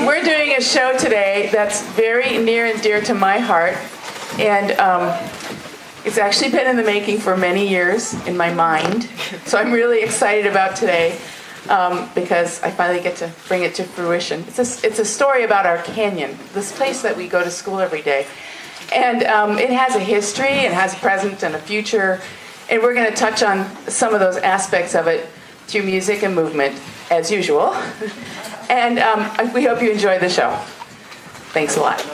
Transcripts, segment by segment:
We're doing a show today that's very near and dear to my heart, and it's actually been in the making for many years in my mind. So I'm really excited about today because I finally get to bring it to fruition. It's a story about our canyon, this place that we go to school every day. And it has a history, it has a present and a future, and we're going to touch on some of those aspects of it through music and movement, as usual. And we hope you enjoy the show. Thanks a lot.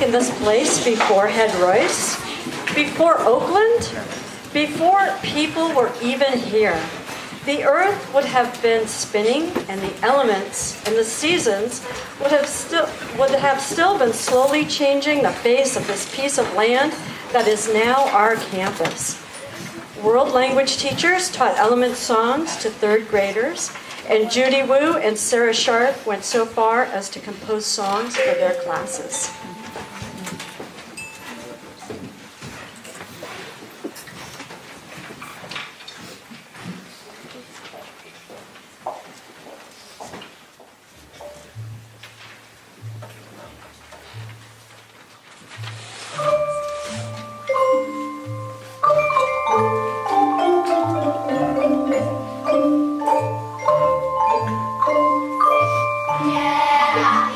In this place before Head-Royce, before Oakland, before people were even here. The earth would have been spinning, and the elements and the seasons would have still been slowly changing the face of this piece of land that is now our campus. World language teachers taught element songs to third graders, and Judy Wu and Sarah Sharp went so far as to compose songs for their classes. Yeah,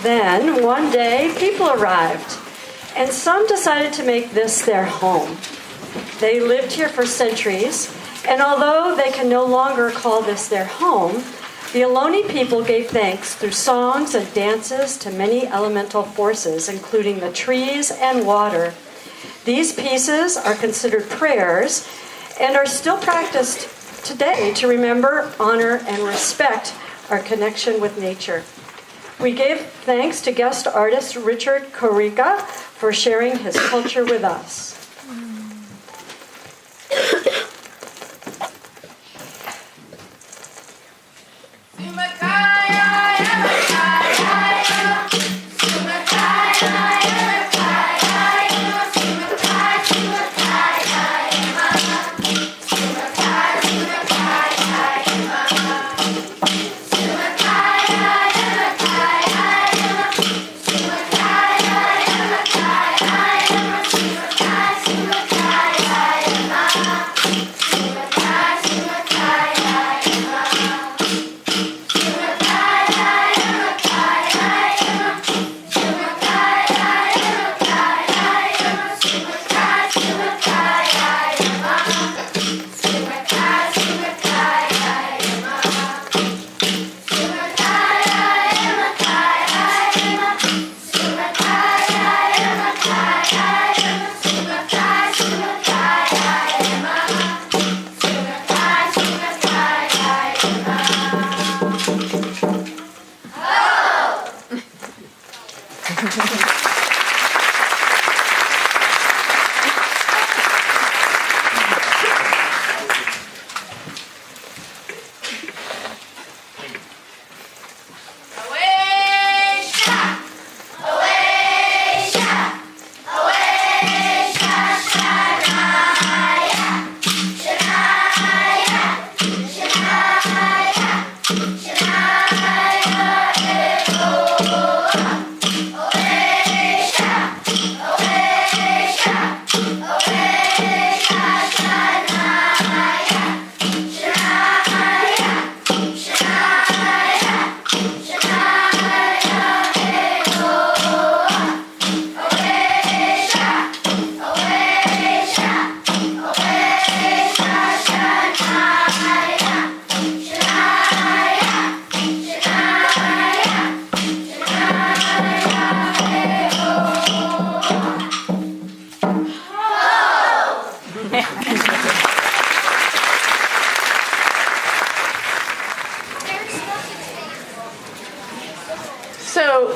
Then, one day, people arrived, and some decided to make this their home. They lived here for centuries, and although they can no longer call this their home, the Ohlone people gave thanks through songs and dances to many elemental forces, including the trees and water. These pieces are considered prayers and are still practiced today to remember, honor, and respect our connection with nature. We give thanks to guest artist Richard Corica for sharing his culture with us. Bye.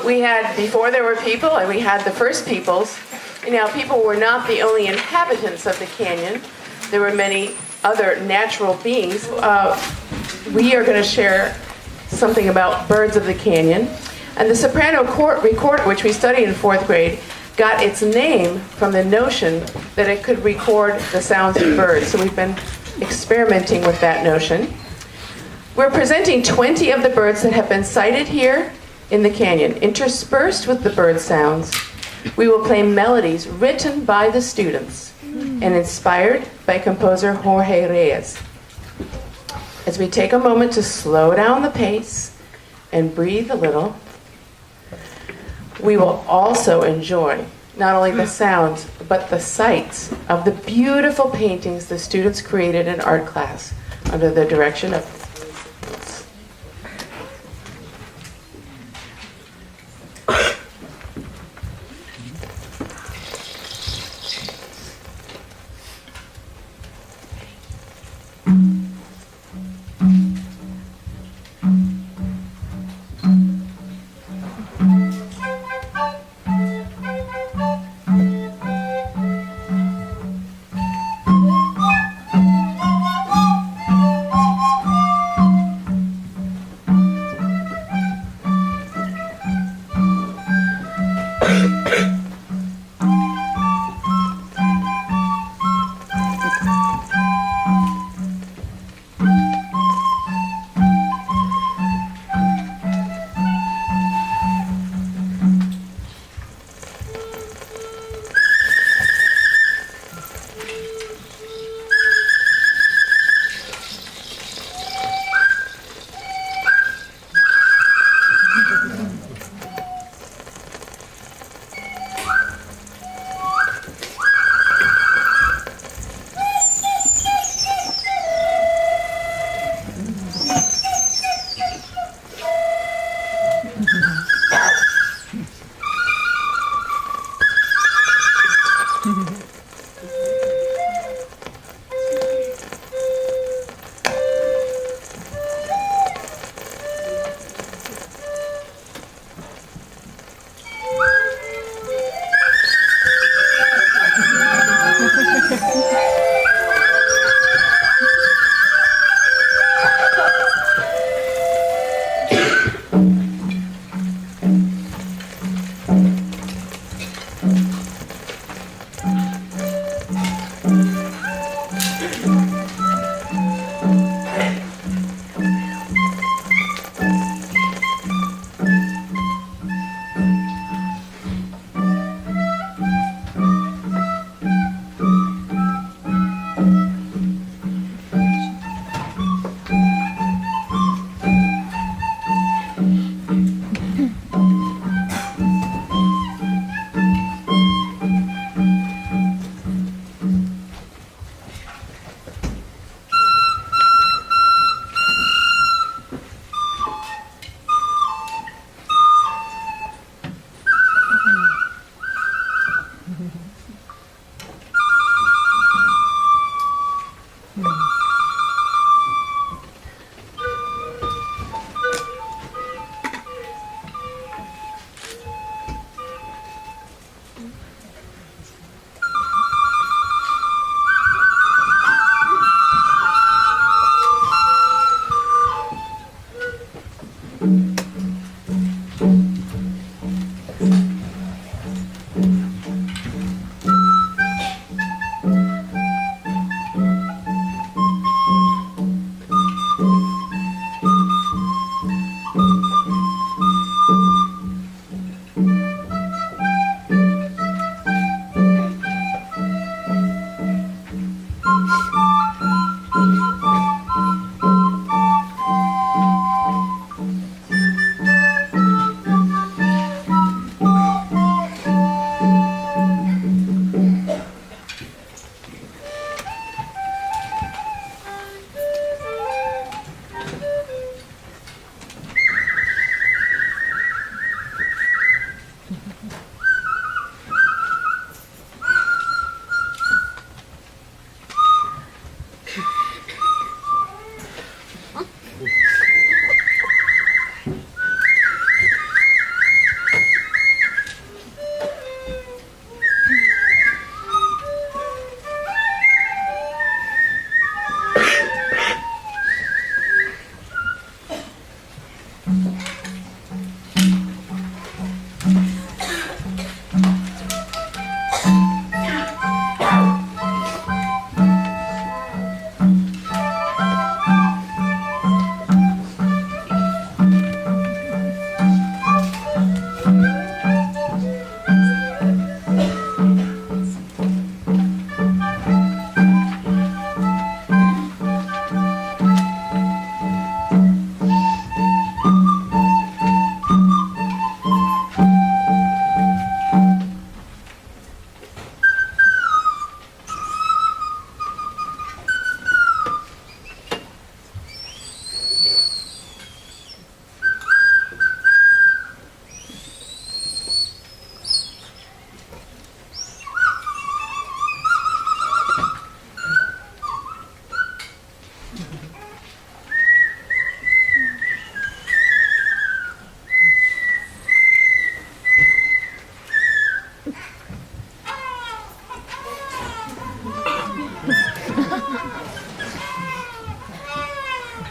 we had, before there were people, and we had the first peoples. Now, people were not the only inhabitants of the canyon. There were many other natural beings. We are going to share something about birds of the canyon. And the soprano recorder, which we studied in 4th grade, got its name from the notion that it could record the sounds of birds. So we've been experimenting with that notion. We're presenting 20 of the birds that have been sighted here in the canyon. Interspersed with the bird sounds, we will play melodies written by the students and inspired by composer Jorge Reyes. As we take a moment to slow down the pace and breathe a little, we will also enjoy not only the sounds, but the sights of the beautiful paintings the students created in art class under the direction of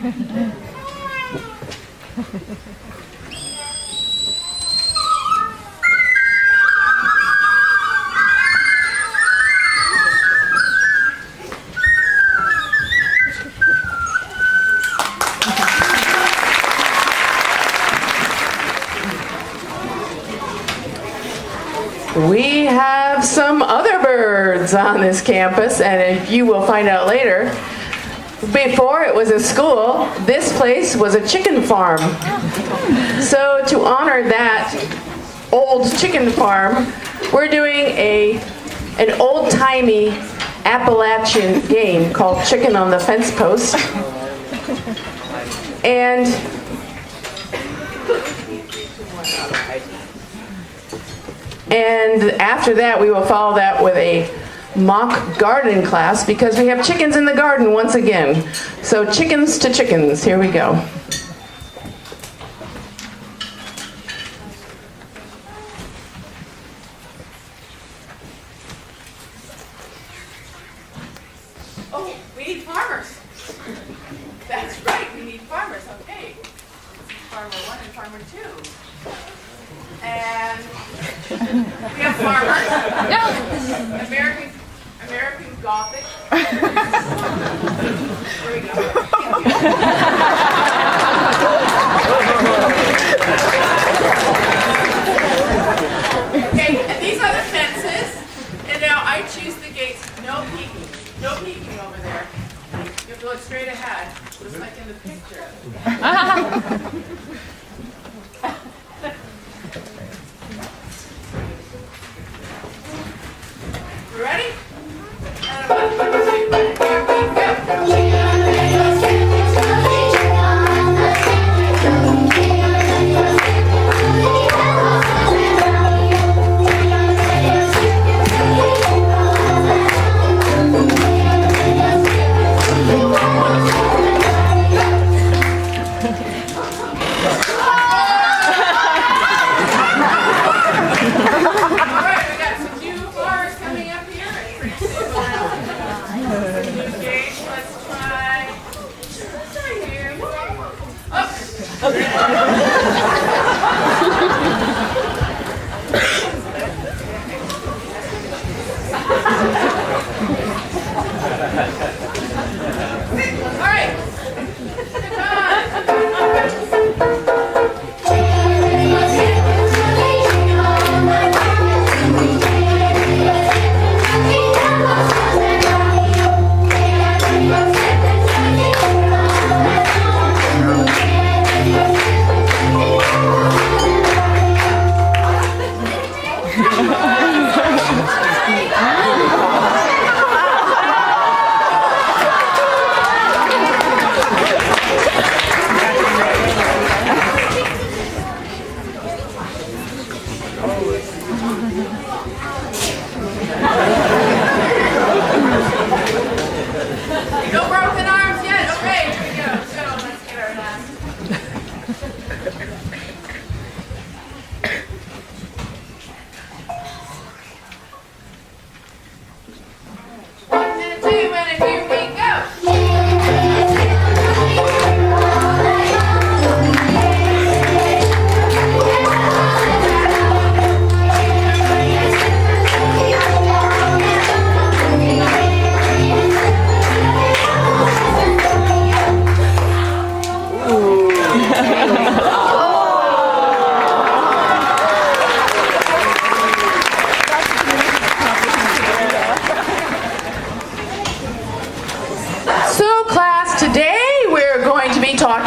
We have some other birds on this campus, and you will find out later. Before it was a school, this place was a chicken farm. So to honor that old chicken farm, we're doing an old-timey Appalachian game called Chicken on the Fence Post. And after that, we will follow that with a mock garden class because we have chickens in the garden once again. So chickens to chickens, here we go. Oh, we need farmers. That's right, we need farmers, okay. Farmer 1 and Farmer 2. And we have farmers. No. American Gothic. There we go. Okay, and these are the fences. And now I choose the gates. No peeking. No peeking over there. You have to look straight ahead, just like in the picture. Ready? And 1, 2, 3, here we go.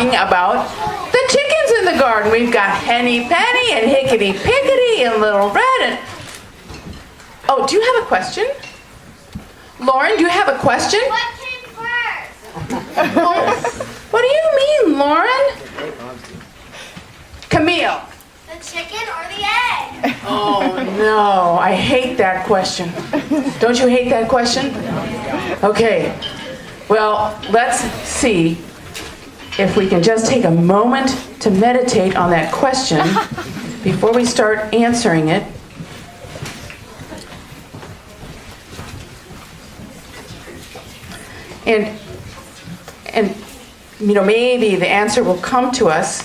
About the chickens in the garden. We've got Henny Penny and Hickety Pickety and Little Red and... Oh, do you have a question? Lauren, do you have a question? What came first? Oh, what do you mean, Lauren? Camille. The chicken or the egg? Oh, no. I hate that question. Don't you hate that question? Okay. Well, let's see if we can just take a moment to meditate on that question before we start answering it. And maybe the answer will come to us.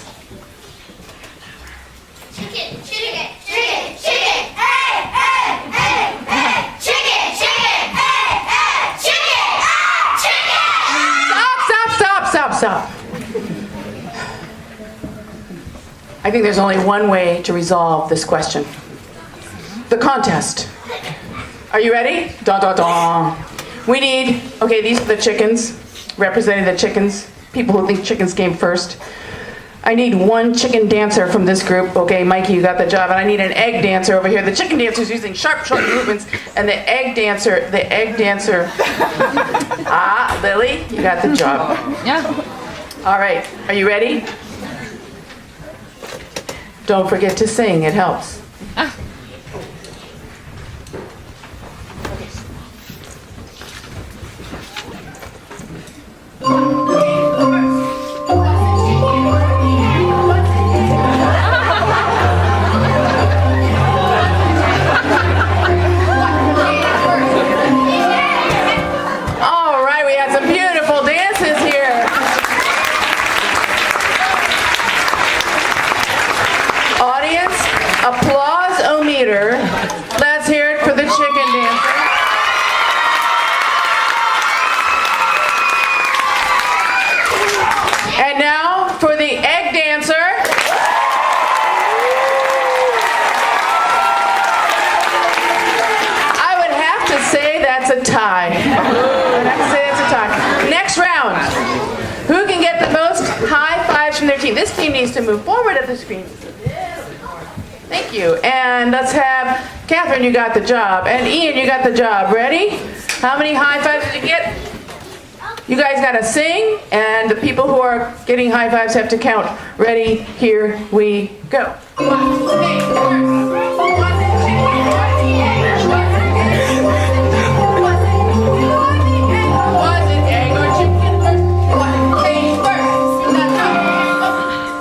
Chicken, chicken, chicken, chicken, egg, egg, egg, egg. Chicken, chicken, egg, egg, chicken, chicken. Stop. I think there's only one way to resolve this question. The contest. Are you ready? We need, these are the chickens, representing the chickens, people who think chickens came first. I need one chicken dancer from this group. Okay, Mikey, you got the job. And I need an egg dancer over here. The chicken dancer is using sharp movements, and the egg dancer. Lily, you got the job. Yeah. All right, are you ready? Don't forget to sing, it helps. Applause-o-meter. Let's hear it for the chicken dancer. And now for the egg dancer. I would have to say that's a tie. Next round. Who can get the most high fives from their team? This team needs to move forward at the screen. Thank you. And let's have Catherine, you got the job. And Ian, you got the job. Ready? How many high fives did you get? You guys got to sing, and the people who are getting high fives have to count. Ready? Here we go.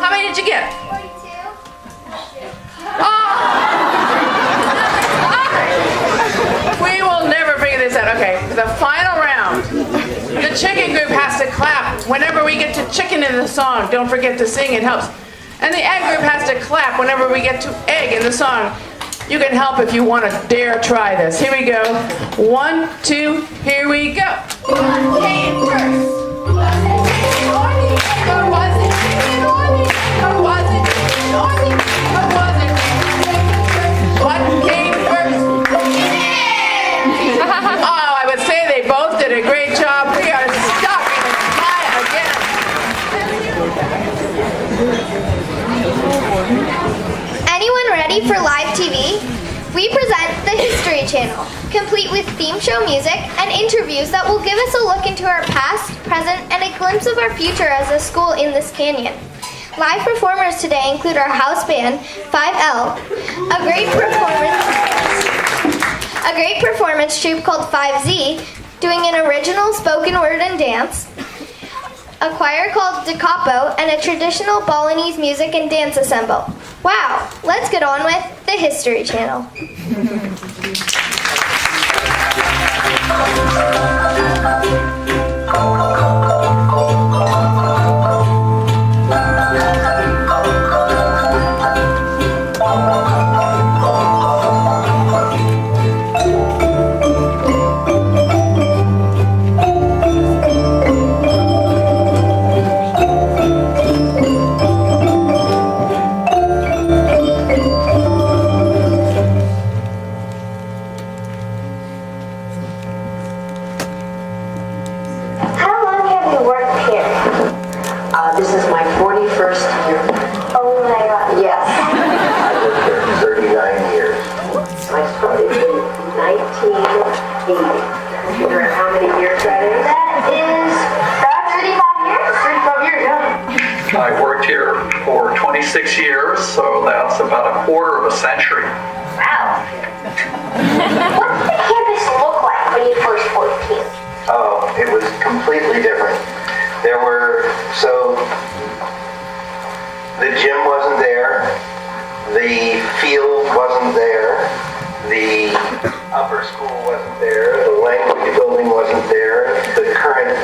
How many did you get? We will never figure this out. Okay, the final round. The chicken group has to clap whenever we get to chicken in the song. Don't forget to sing, it helps. And the egg group has to clap whenever we get to egg in the song. You can help if you want to dare try this. Here we go. 1, 2, here we go. What came first? Was it chicken or the egg? Or was it chicken or the egg? Or was it chicken or the egg? Or was it chicken first? What came first? Oh, I would say they both did a great job. We are stuck in a tie again. Anyone ready for live TV? We present the History Channel, complete with theme show music and interviews that will give us a look into our past, present, and a glimpse of our future as a school in this canyon. Live performers today include our house band, 5L, a great performance troupe called 5Z, doing an original spoken word and dance, a choir called Da Capo, and a traditional Balinese music and dance ensemble. Wow, let's get on with the History Channel. This is my 41st year. Oh my God. Yes. I lived there 39 years. I started in 1980. Considering how many years that is? That is about 35 years. 35 years, yeah. I worked here for 26 years, so that's about a quarter of a century. Wow. What did the campus look like when you first worked here? Oh, it was completely different. The gym wasn't there, the field wasn't there, the upper school wasn't there, the language building wasn't there, the current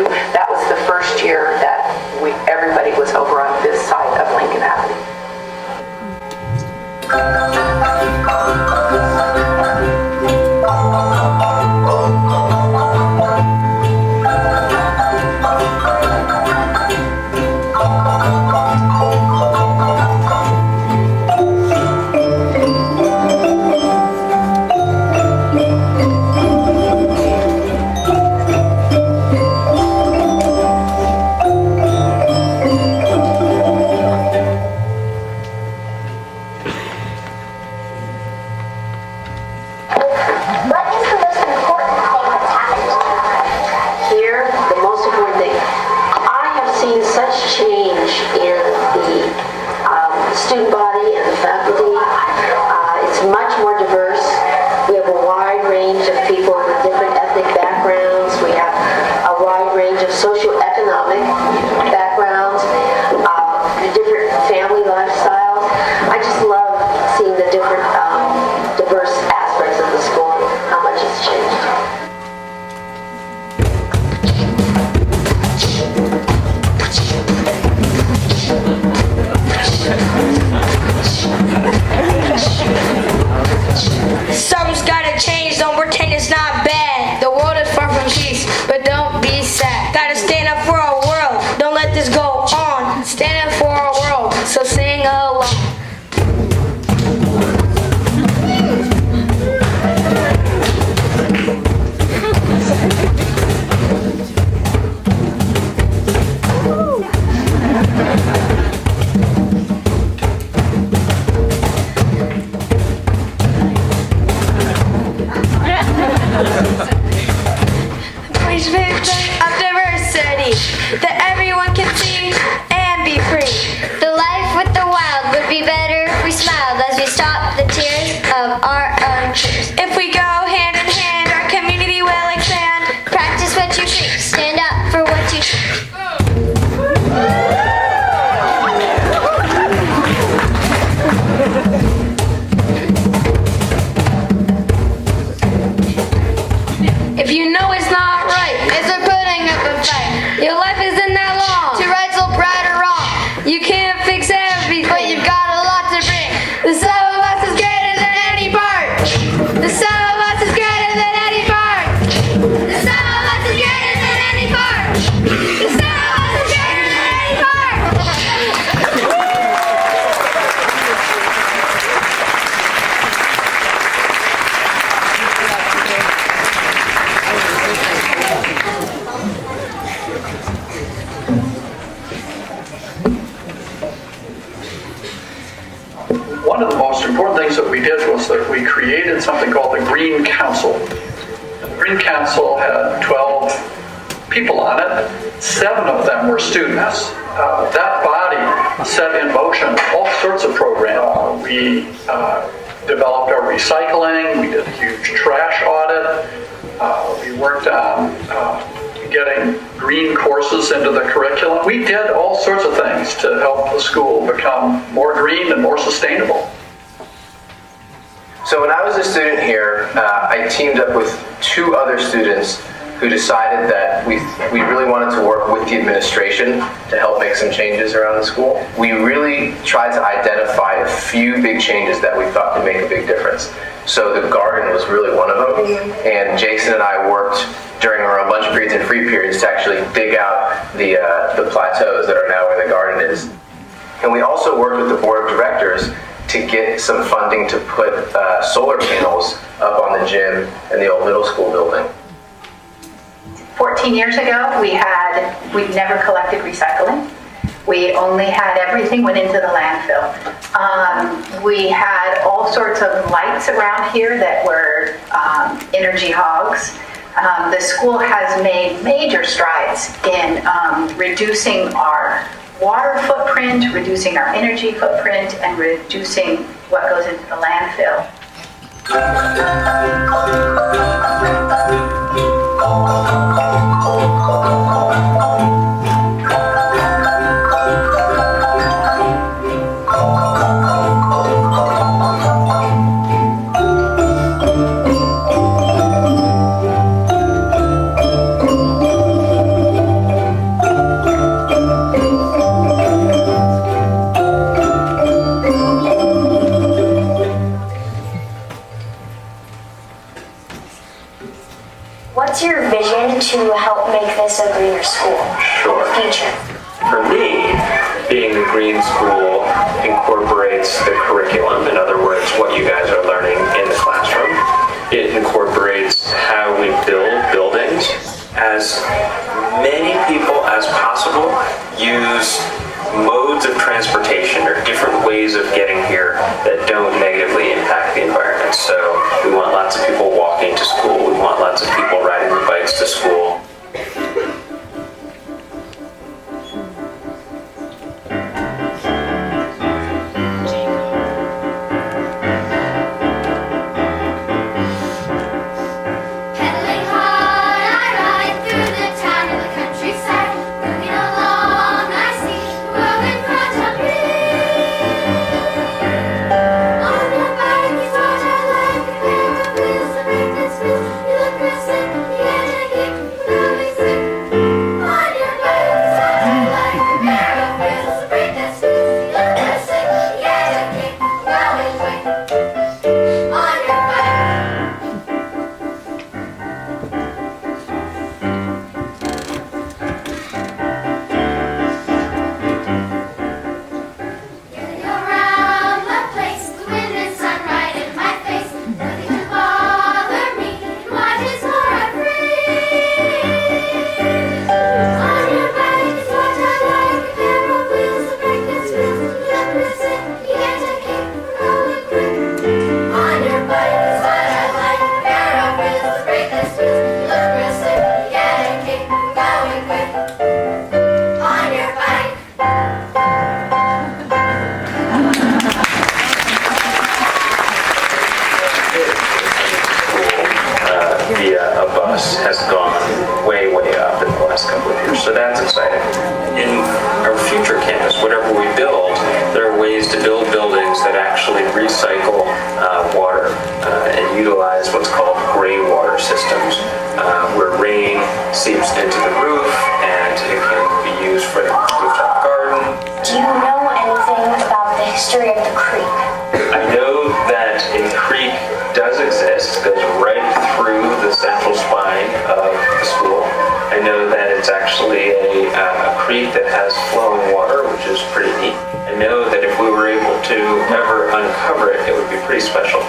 1992. That was the first year that everybody was over on this side of Lincoln Avenue. One of the most important things that we did was that we created something called the Green Council. The Green Council had 12 people on it. 7 of them were students. That body set in motion all sorts of programs. We developed our recycling. We did a huge trash audit. We worked on getting green courses into the curriculum. We did all sorts of things to help the school become more green and more sustainable. So when I was a student here, I teamed up with 2 other students who decided that we really wanted to work with the administration to help make some changes around the school. We really tried to identify a few big changes that we thought could make a big difference. So the garden was really one of them, and Jason and I worked during our lunch periods and free periods to actually dig out the plateaus that are now where the garden is. And we also worked with the board of directors to get some funding to put solar panels up on the gym and the old middle school building. 14 years ago, we never collected recycling. We only had everything went into the landfill. We had all sorts of lights around here that were energy hogs. The school has made major strides in reducing our water footprint, reducing our energy footprint, and reducing what goes into the landfill. What's your vision to help make this a greener school in the future? For me, being a green school incorporates the curriculum. In other words, what you guys are learning in the classroom. It incorporates how we build buildings. As many people as possible use modes of transportation or different ways of getting here that don't negatively impact the environment. So we want lots of people walking to school. We want lots of people riding their bikes to school. Has gone way up in the last couple of years, so that's exciting. In our future campus, whatever we build, there are ways to build buildings that actually recycle water and utilize what's called gray water systems, where rain seeps into the roof and it can be used for the rooftop garden. Do you know anything about the history of the creek? I know that a creek does exist, goes right through the central spine of the school. I know that it's actually a creek that has flowing water, which is pretty neat. I know that if we were able to ever uncover it, it would be pretty special.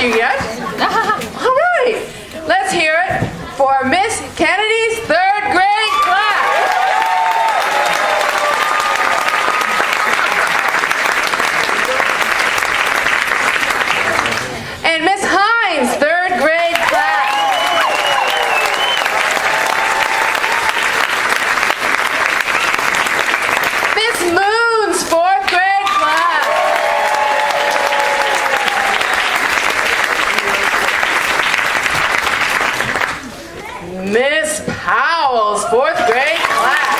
you yet. All right, let's hear it for Miss Kennedy's third grade class. And Miss Hines, third grade class. Miss Moon's fourth grade class. Miss Powell's fourth grade class.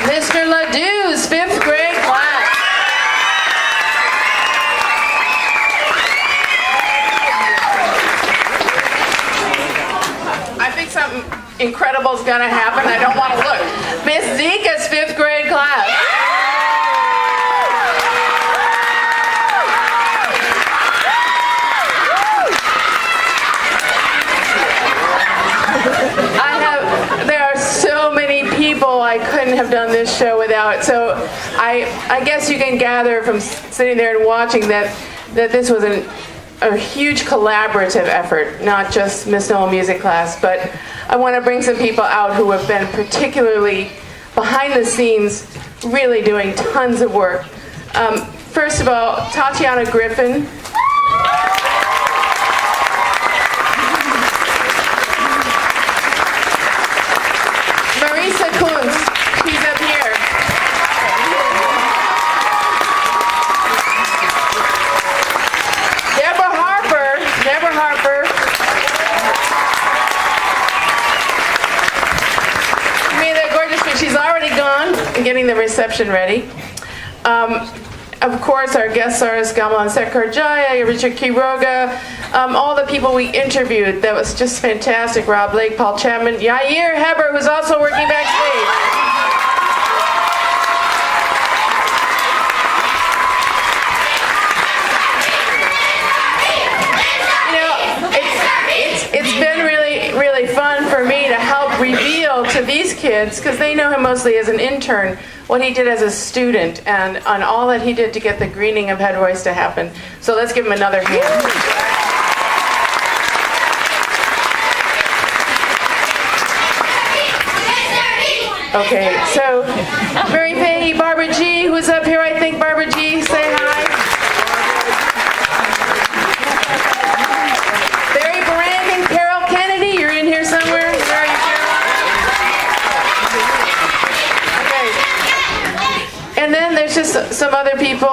Mr. Ledoux's fifth grade class. I think something incredible is going to happen. I don't want to look. Miss Zika's fifth grade class. There are so many people I couldn't have done this show without. So I guess you can gather from sitting there and watching that this was a huge collaborative effort, not just Miss Noll music class, but I want to bring some people out who have been particularly behind the scenes, really doing tons of work. First of all, Tatiana Griffin. Marisa Kuntz, she's up here. Deborah Harper. I mean, they're gorgeous, but she's already gone and getting the reception ready. Of course, our guest stars, Gamal Sekarjaya, Richard Quiroga, all the people we interviewed. That was just fantastic. Rob Blake, Paul Chapman, Yair Heber, who's also working backstage. You know, it's been really, really fun for me to help reveal to these kids, because they know him mostly as an intern, what he did as a student and on all that he did to get the greening of Head-Royce to happen. So let's give him another hand. Okay, so Mary Fahey, Barbara G, who's up here, I think. Barbara G, say hi. Barry Brandon, Carol Kennedy, you're in here somewhere. Where are you, Carol? Okay. And then there's just some other people,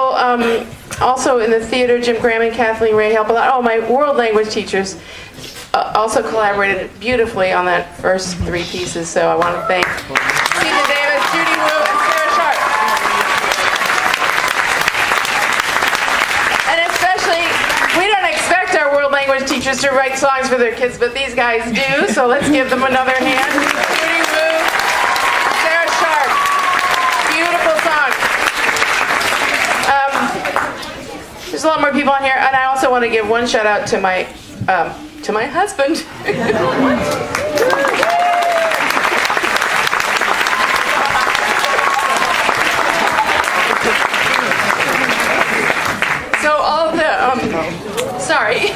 also in the theater, Jim Graham and Kathleen Ray help a lot. Oh, my world language teachers also collaborated beautifully on that first 3 pieces, so I want to thank Stephen Davis, Judy Wu, and Sarah Sharp. And especially, we don't expect our world language teachers to write songs for their kids, but these guys do, so let's give them another hand. Judy Wu, Sarah Sharp. Beautiful song. There's a lot more people on here, and I also want to give one shout out to my husband. So all of the, sorry.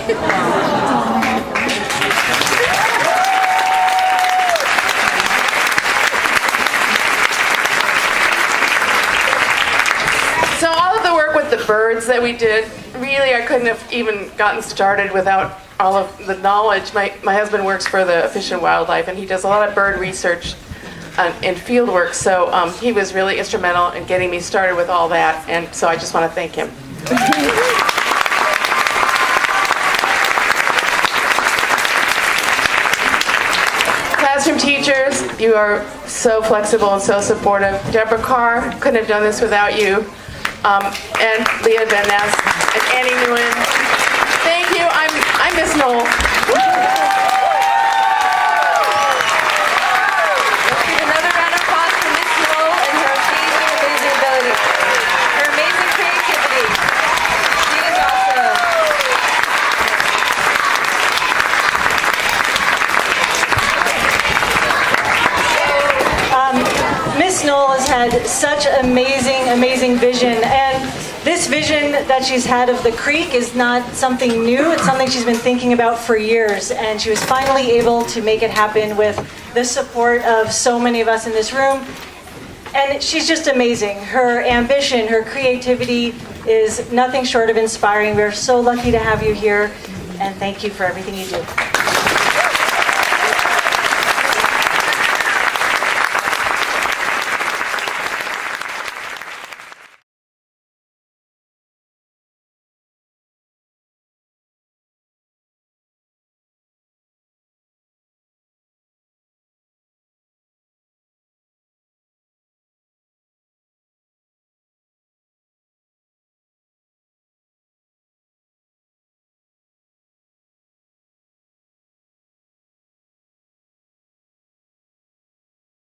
So all of the work with the birds that we did, really I couldn't have even gotten started without all of the knowledge. My husband works for the Fish and Wildlife, and he does a lot of bird research and field work, so he was really instrumental in getting me started with all that, and so I just want to thank him. Classroom teachers, you are so flexible and so supportive. Deborah Carr, couldn't have done this without you. And Leah Van Ness and Annie Nguyen. Thank you. I'm Miss Noll. Let's give another round of applause for Miss Noll and her amazing ability, her amazing creativity. She is awesome. Miss Noll has had such amazing vision, and this vision that she's had of the creek is not something new. It's something she's been thinking about for years, and she was finally able to make it happen with the support of so many of us in this room. And she's just amazing. Her ambition, her creativity is nothing short of inspiring. We're so lucky to have you here, and thank you for everything you do.